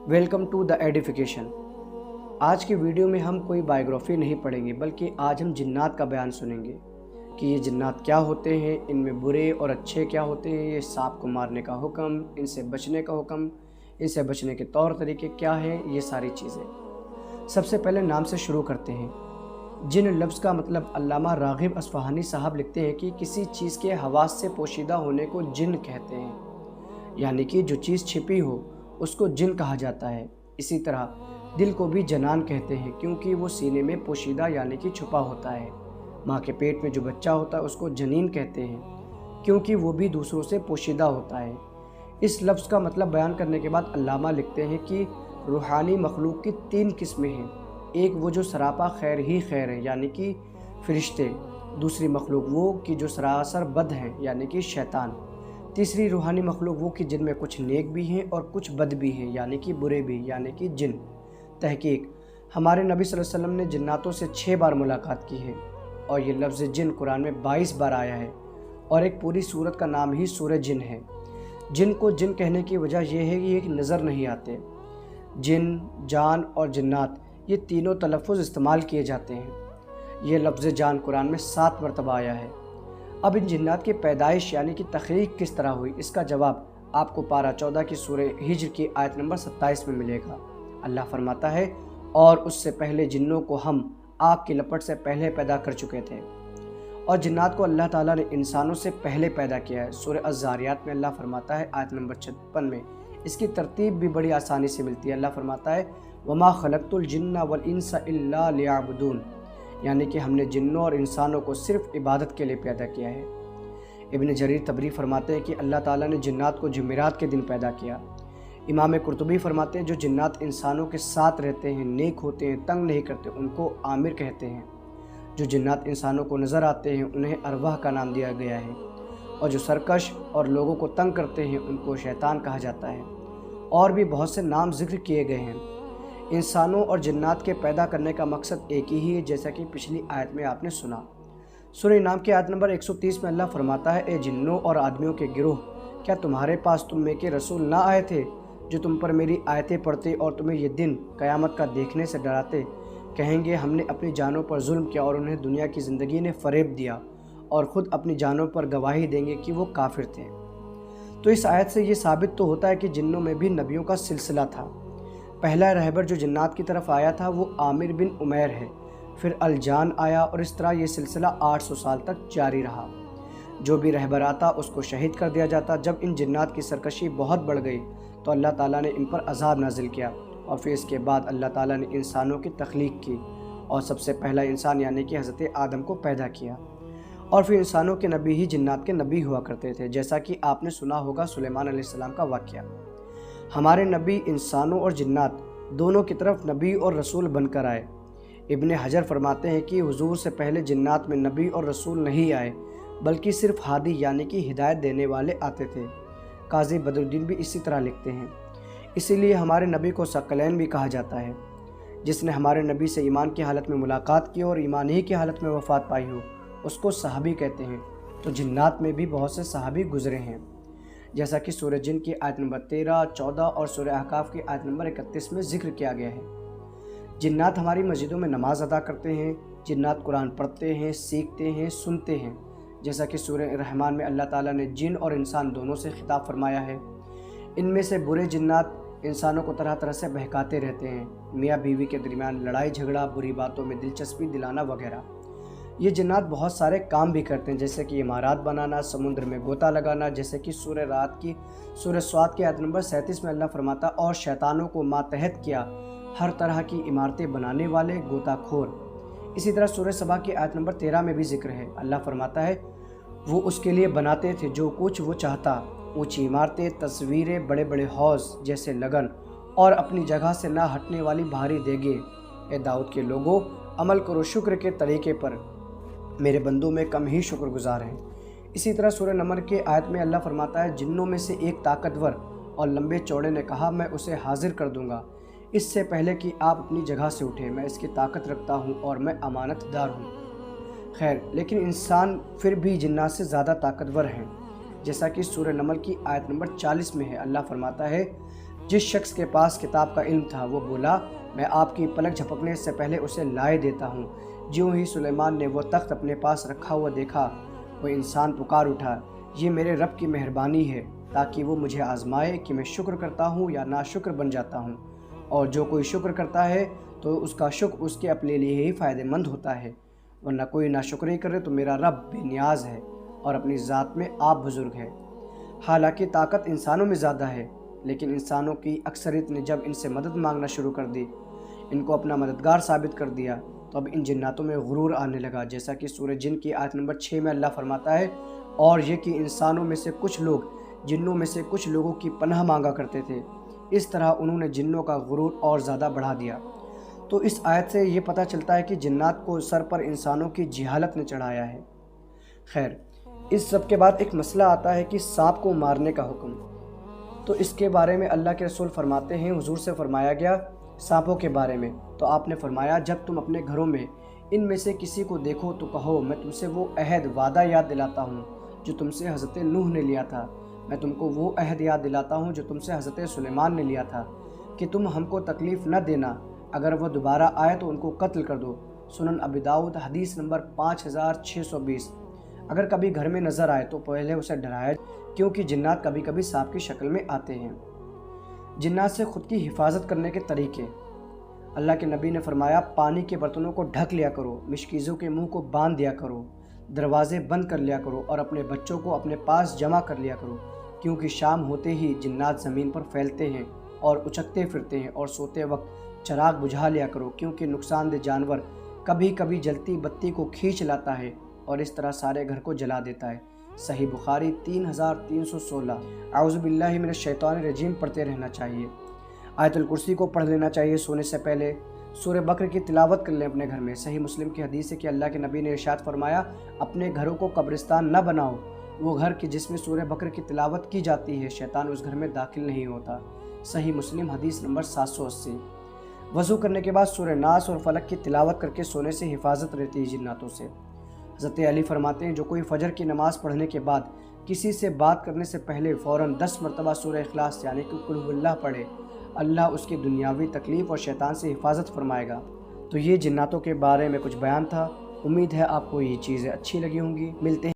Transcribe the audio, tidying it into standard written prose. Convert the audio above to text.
Welcome to the edification. आज की video में हम कोई बायोग्राफी नहीं पढ़ेंगे, बल्कि आज हम जिन्नात का बयान सुनेंगे कि ये जिन्नात क्या होते हैं, इनमें बुरे और अच्छे क्या होते हैं, ये सांप को मारने का हुक्म, इनसे बचने का हुक्म, इनसे बचने के तौर तरीके क्या हैं, ये सारी चीज़ें। सबसे पहले नाम से शुरू करते हैं। जिन लफ्ज़ का मतलब अल्लामा राग़िब अस्फ़हानी साहब लिखते हैं कि किसी चीज़ के हवास से पोशीदा होने को जिन कहते हैं, यानी कि जो चीज़ छिपी हो उसको जिन कहा जाता है। इसी तरह दिल को भी जनान कहते हैं, क्योंकि वो सीने में पोशीदा यानी कि छुपा होता है। माँ के पेट में जो बच्चा होता है उसको जनीन कहते हैं, क्योंकि वो भी दूसरों से पोशीदा होता है। इस लफ्ज़ का मतलब बयान करने के बाद अल्लामा लिखते हैं कि रूहानी मखलूक की 3 किस्में हैं। एक वो जो सरापा खैर ही खैर है, यानी कि फ़रिश्ते। दूसरी मखलूक वो कि जो सरासर बद हैं, यानी कि शैतान। तीसरी रूहानी मखलूक वो कि जिनमें कुछ नेक भी हैं और कुछ बद भी हैं, यानी कि बुरे भी, यानी कि जिन। तहकीक, हमारे नबी सल्लल्लाहु अलैहि वसल्लम ने जिन्नातों से 6 बार मुलाकात की है और ये लफ्ज़ जिन कुरान में 22 बार आया है और एक पूरी सूरत का नाम ही सूरह जिन है। जिन को जिन कहने की वजह यह है कि ये नज़र नहीं आते। जिन, जान और जिन्नात ये तीनों तलफ़ुज़ इस्तेमाल किए जाते हैं। ये लफ्ज़ जान कुरान में 7 मरतबा आया है। अब इन जिन्नात की पैदाइश यानी कि तख्लीक किस तरह हुई, इसका जवाब आपको पारा 14 की सूरह हिज्र की आयत नंबर 27 में मिलेगा। अल्लाह फरमाता है, और उससे पहले जिन्नों को हम आग की लपट से पहले पैदा कर चुके थे। और जिन्नात को अल्लाह ताला ने इंसानों से पहले पैदा किया है। सूरह अज़्ज़ारियात में अल्लाह फरमाता है आयत नंबर 56 में, इसकी तरतीब भी बड़ी आसानी से मिलती है। अल्लाह फरमाता है, वमा खलक़तुल जिन्ना वल इंसा इल्ला लियअबुदून, यानी कि हमने जिन्नों और इंसानों को सिर्फ इबादत के लिए पैदा किया है। इब्न जरीर तबरी फरमाते हैं कि अल्लाह ताला ने जिन्नात को जुमेरात के दिन पैदा किया। इमाम कुर्तुबी फरमाते हैं, जो जिन्नात इंसानों के साथ रहते हैं, नेक होते हैं, तंग नहीं करते, उनको आमिर कहते हैं। जो जिन्नात इंसानों को नज़र आते हैं उन्हें अरवाह का नाम दिया गया है, और जो सरकश और लोगों को तंग करते हैं उनको शैतान कहा जाता है। और भी बहुत से नाम जिक्र किए गए हैं। इंसानों और जिन्नात के पैदा करने का मकसद एक ही है, जैसा कि पिछली आयत में आपने सुना। सूरह नाम की आयत नंबर 130 में अल्लाह फरमाता है, ए जिन्नों और आदमियों के गिरोह, क्या तुम्हारे पास तुम में के रसूल ना आए थे जो तुम पर मेरी आयतें पढ़ते और तुम्हें ये दिन क़यामत का देखने से डराते? कहेंगे हमने अपनी जानों पर जुल्म किया और उन्हें दुनिया की ज़िंदगी ने फ़रेब दिया, और ख़ुद अपनी जानों पर गवाही देंगे कि वो काफिर थे। तो इस आयत से ये साबित तो होता है कि जिन्नों में भी नबियों का सिलसिला था। पहला रहबर जो जिन्नात की तरफ आया था वो आमिर बिन उमैर है, फिर अलजान आया, और इस तरह ये सिलसिला 800 साल तक जारी रहा। जो भी रहबर आता उसको शहीद कर दिया जाता। जब इन जिन्नात की सरकशी बहुत बढ़ गई तो अल्लाह ताला ने इन पर अज़ाब नाजिल किया, और फिर इसके बाद अल्लाह ताला ने इंसानों की तख्लीक की और सबसे पहला इंसान यानी कि हज़रत आदम को पैदा किया। और फिर इंसानों के नबी ही जिन्नात के नबी हुआ करते थे, जैसा कि आपने सुना होगा सुलेमान अलैहिस्सलाम का वाक़या। हमारे नबी इंसानों और जिन्नात दोनों की तरफ नबी और रसूल बनकर आए। इब्न हजर फरमाते हैं कि हुजूर से पहले जिन्नात में नबी और रसूल नहीं आए, बल्कि सिर्फ हादी यानी कि हिदायत देने वाले आते थे। काजी बदरुद्दीन भी इसी तरह लिखते हैं। इसीलिए हमारे नबी को सकलैन भी कहा जाता है। जिसने हमारे नबी से ईमान की हालत में मुलाकात की और ईमान ही की हालत में वफ़ात पाई हो, उसको सहाबी कहते हैं। तो जिन्नात में भी बहुत से सहाबी गुजरे हैं, जैसा कि सूरह जिन की आयत नंबर 13, 14 और सूरह अहकाफ की आयत नंबर 31 में जिक्र किया गया है। जिन्नात हमारी मस्जिदों में नमाज अदा करते हैं। जिन्नात कुरान पढ़ते हैं, सीखते हैं, सुनते हैं, जैसा कि सूरह रहमान में अल्लाह ताला ने जिन और इंसान दोनों से खिताब फरमाया है। इनमें से बुरे जिन्नात इंसानों को तरह तरह से बहकाते रहते हैं, मियाँ बीवी के दरमियान लड़ाई झगड़ा, बुरी बातों में दिलचस्पी दिलाना वगैरह। ये जिन्नात बहुत सारे काम भी करते हैं, जैसे कि इमारत बनाना, समुद्र में गोता लगाना, जैसे कि सूरह रात की सूरह स्वाद की आयत नंबर 37 में अल्लाह फरमाता, और शैतानों को मातहत किया हर तरह की इमारतें बनाने वाले गोताखोर। इसी तरह सूरह सबा की आयत नंबर 13 में भी जिक्र है। अल्लाह फरमाता है, वो उसके लिए बनाते थे जो कुछ वो चाहता, ऊंची इमारतें, तस्वीरें, बड़े बड़े हौज जैसे लगन, और अपनी जगह से ना हटने वाली भारी देगे। ए दाऊद के लोगों, अमल करो शुक्र के तरीके पर, मेरे बंदों में कम ही शुक्रगुजार हैं। इसी तरह सूरह नमल के आयत में अल्लाह फरमाता है, जिन्नों में से एक ताकतवर और लंबे चौड़े ने कहा, मैं उसे हाजिर कर दूंगा इससे पहले कि आप अपनी जगह से उठें। मैं इसकी ताकत रखता हूँ और मैं अमानतदार हूँ। खैर, लेकिन इंसान फिर भी जिन्नात से ज़्यादा ताकतवर हैं, जैसा कि सूरह नमल की आयत नंबर 40 में है। अल्लाह फरमाता है, جس شخص کے پاس کتاب کا علم تھا وہ بولا میں آپ کی پلک جھپکنے سے پہلے اسے لائے دیتا ہوں۔ جیوں ہی سلیمان نے وہ تخت اپنے پاس رکھا ہوا دیکھا، وہ انسان پکار اٹھا یہ میرے رب کی مہربانی ہے تاکہ وہ مجھے آزمائے کہ میں شکر کرتا ہوں یا ناشکر بن جاتا ہوں، اور جو کوئی شکر کرتا ہے تو اس کا شکر اس کے اپنے لیے ہی فائدہ مند ہوتا ہے، ورنہ کوئی ناشکری کرے تو میرا رب بے نیاز ہے اور اپنی ذات میں آپ بزرگ ہے۔ حالانکہ طاقت انسانوں میں زیادہ ہے، لیکن انسانوں کی اکثریت نے جب ان سے مدد مانگنا شروع کر دی، ان کو اپنا مددگار ثابت کر دیا، تو اب ان جناتوں میں غرور آنے لگا، جیسا کہ سورہ جن کی آیت نمبر 6 میں اللہ فرماتا ہے اور یہ کہ انسانوں میں سے کچھ لوگ جنوں میں سے کچھ لوگوں کی پناہ مانگا کرتے تھے، اس طرح انہوں نے جنوں کا غرور اور زیادہ بڑھا دیا۔ تو اس آیت سے یہ پتہ چلتا ہے کہ جنات کو سر پر انسانوں کی جہالت نے چڑھایا ہے۔ خیر، اس سب کے بعد ایک مسئلہ آتا ہے کہ سانپ کو مارنے کا حکم۔ تو اس کے بارے میں اللہ کے رسول فرماتے ہیں، حضور سے فرمایا گیا سانپوں کے بارے میں، تو آپ نے فرمایا جب تم اپنے گھروں میں ان میں سے کسی کو دیکھو تو کہو میں تم سے وہ عہد وعدہ یاد دلاتا ہوں جو تم سے حضرت نوح نے لیا تھا، میں تم کو وہ عہد یاد دلاتا ہوں جو تم سے حضرت سلیمان نے لیا تھا کہ تم ہم کو تکلیف نہ دینا، اگر وہ دوبارہ آئے تو ان کو قتل کر دو۔ سنن ابی داؤد حدیث نمبر 5620۔ اگر کبھی گھر میں نظر آئے تو پہلے اسے ڈرایا، کیونکہ جنات کبھی کبھی سانپ کی شکل میں آتے ہیں۔ جنات سے خود کی حفاظت کرنے کے طریقے۔ اللہ کے نبی نے فرمایا پانی کے برتنوں کو ڈھک لیا کرو، مشکیزوں کے منہ کو باندھ دیا کرو، دروازے بند کر لیا کرو اور اپنے بچوں کو اپنے پاس جمع کر لیا کرو، کیونکہ شام ہوتے ہی جنات زمین پر پھیلتے ہیں اور اچکتے پھرتے ہیں، اور سوتے وقت چراغ بجھا لیا کرو، کیونکہ نقصان دہ جانور کبھی کبھی جلتی بتی کو کھینچ لاتا ہے اور اس طرح سارے گھر کو جلا دیتا ہے۔ صحیح بخاری 3316۔ اعوذ باللہ من الشیطان الرجیم پڑھتے رہنا چاہیے۔ آیت الکرسی کو پڑھ لینا چاہیے سونے سے پہلے۔ سورہ بقرہ کی تلاوت کر لیں اپنے گھر میں۔ صحیح مسلم کی حدیث ہے کہ اللہ کے نبی نے ارشاد فرمایا اپنے گھروں کو قبرستان نہ بناؤ، وہ گھر کی جس میں سورہ بقرہ کی تلاوت کی جاتی ہے شیطان اس گھر میں داخل نہیں ہوتا۔ صحیح مسلم حدیث نمبر 780۔ وضو کرنے کے بعد سورہ ناس اور فلق کی تلاوت کر کے سونے سے حفاظت رہتی ہے جناتوں سے۔ حضرت علی فرماتے ہیں جو کوئی فجر کی نماز پڑھنے کے بعد کسی سے بات کرنے سے پہلے فوراً 10 مرتبہ سورہ اخلاص یعنی کہ قل هو اللہ پڑھے، اللہ اس کی دنیاوی تکلیف اور شیطان سے حفاظت فرمائے گا۔ تو یہ جناتوں کے بارے میں کچھ بیان تھا، امید ہے آپ کو یہ چیزیں اچھی لگی ہوں گی۔ ملتے ہیں